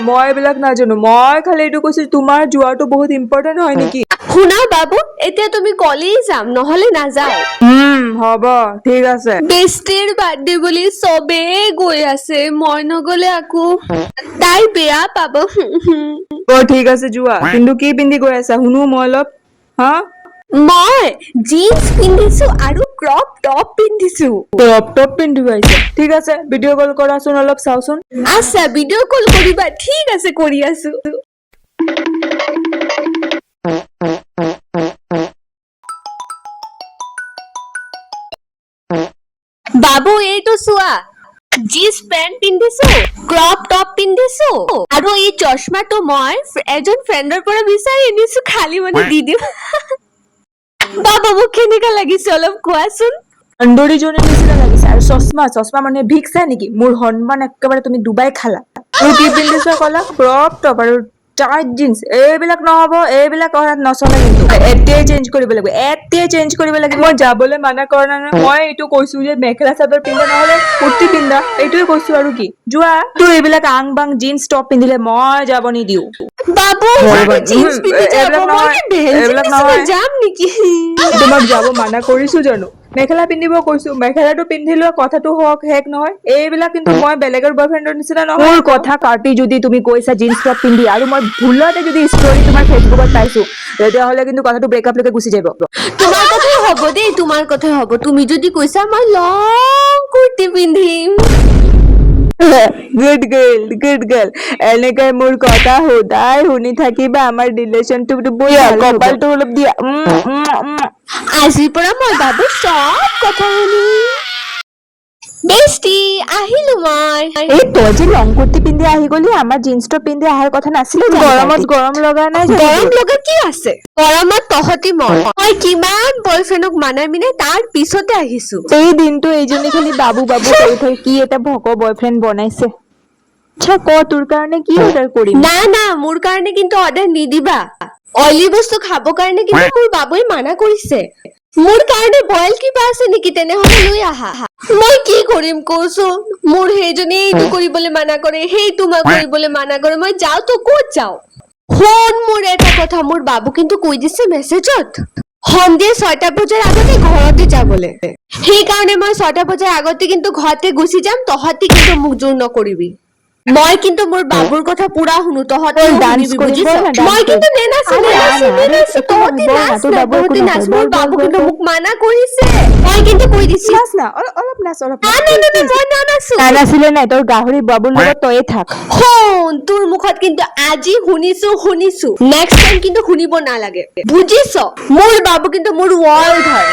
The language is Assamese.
মই এইবিলাক নাজানো মই খালি এইটো কৈছো তোমাৰ যোৱাটো বহুত ইম্পৰ্টেণ্ট হয় নেকি শুনা বাবু এতিয়া তুমি কলেই যাম নহলে নাযাও হ'ব ঠিক আছে বেষ্টিৰ বাৰ্থডে বুলি চবে গৈ আছে মই নগলে আকৌ তাই বেয়া পাব ঠিক আছে যোৱা কিন্তু কি পিন্ধি গৈ আছা শুনো মই অলপ হা মই জিন্স পিন্ধিছো আৰু ক্ৰপ টপ পিন্ধিছো টপ টপ পিন্ধিব আহিছে ঠিক আছে ভিডিঅ' কল কৰাচোন অলপ চাওচোন আচ্ছা ভিডিঅ' কল কৰিবা ঠিক আছে কৰি আছো বাবু এইটো চোৱা জিন্স পেন্ট পিন্ধিছো ক্ৰপ টপ পিন্ধিছো আৰু এই চশমাটো মই এজন ফ্ৰেণ্ডৰ পৰা বিচাৰি আনিছো খালি মানে দি দিম বাবা মোক কেনেকা লাগিছে অলপ কোৱাচোন সুন্দৰীজনীৰ নিচিনা লাগিছে আৰু চশমা মানে ভিক্স নেকি মোৰ সন্মান একেবাৰে তুমি ডুবাই খালা আৰু কি পিন্ধিছ কলা ক্ৰপ টপ আৰু টাইট জিন্স এইবিলাক নহব এইবিলাক কৰাত নচলে কিন্তু এতিয়াই চেঞ্জ কৰিব লাগিব মই যাবলৈ মানা কৰা নাই মই এইটো কৈছো যে মেখেলা চাদৰ পিন্ধা নহলে কুৰ্তি পিন্ধা এইটোৱে কৈছো আৰু কি যোৱা তো এইবিলাক আং বাং জিন্স টপ পিন্ধিলে মই যাব নিদিও বাবু জিন্স পিন্ধি যাব মই কি এইবিলাক বেঞ্চ নহয় যাম নেকি তোমাক যাব মানা কৰিছো জানো মেখেলা পিন্ধিব কৈছো মেখেলাটো পিন্ধিলোৱা কথাটো হওক হেক নহয় এইবিলাক কিন্তু মই বেলেগৰ বয়ফ্ৰেণ্ডৰ নিচিনা নহয় মোৰ কথা কাটি যদি তুমি কৈছা জিন্স টপ পিন্ধি আৰু মই ভুলতে যদি ষ্টৰি তোমাৰ ফেচবুকত পাইছো তেতিয়াহলে কিন্তু কথাটো ব্ৰেকআপ লৈকে গুচি যাব তোমাৰ কথাই হ'ব দেই তোমাৰ কথাই হ'ব তুমি যদি কৈছা মই লং কুৰ্তি পিন্ধিম গুড গাৰ্ল এনেকৈ মোৰ কথা সদায় শুনি থাকিবা আমাৰ ৰিলেশ্যনটো কপালটো অলপ দিয়া আজিৰ পৰা মই বাবু চব কথা শুনিম বেষ্টি আহিলো মই এই তই যে লং কুৰ্তি পিন্ধি আহি গলি আমাৰ জিন্স টপ পিন্ধি অহাৰ কথা নাছিলে গৰমত গৰম লগা নাই গৰম লগা কি আছে গৰমত তহঁতি মই কিমান বয়ফ্ৰেণ্ডক মানাই মিনে তাৰ পিছতে আহিছো এই দিনটো এইজনী খালি বাবু কৰি থৈ কি এটা ভক বয়ফ্ৰেণ্ড বনাইছে আচ্ছা ক তোৰ কাৰণে কি অৰ্ডাৰ কৰিম না মোৰ কাৰণে কিন্তু অৰ্ডাৰ নিদিবা অইলি বস্তু খাব কাৰণে কিন্তু মোৰ বাবুই মানা কৰিছে মোৰ কাৰণে বইল কিবা আছে নেকি তেনেহলে লৈ আহা মই কি কৰিম কচোন মোৰ সেইজনী এইটো কৰিবলৈ মানা কৰে সেইটো মই কৰিবলৈ মানা কৰে মই যাও তো ক'ত যাও শুন মোৰ এটা কথা মোৰ বাবু কিন্তু কৈ দিছে মেছেজত সন্ধিয়া 6টা বজাৰ আগতে ঘৰতে যাবলে সেইকাৰণে মই 6টা বজাৰ আগতে কিন্তু ঘৰতে গুচি যাম তহঁতি কিন্তু মোক জোৰ নকৰিবি মই কিন্তু মোৰ বাবুৰ কথা পুৰা শুনো তহঁতি ডান্স বুজিছ কৰিম মই কিন্তু নেনাচো তহঁতি নাচ মোৰ বাবু কিন্তু মোক মানা কৰিছে মই কিন্তু কৈ দিছি অলপ নাচ অলপ মই নানাচো নাছিলে নাই তোৰ গাহৰি বাবুৰ লগত তয়ে থাক শুন তোৰ মুখত কিন্তু আজি শুনিছো নেক্সট টাইম কিন্তু শুনিব নালাগে বুজিছ মোৰ বাবু কিন্তু মোৰ ৱাল ধৰে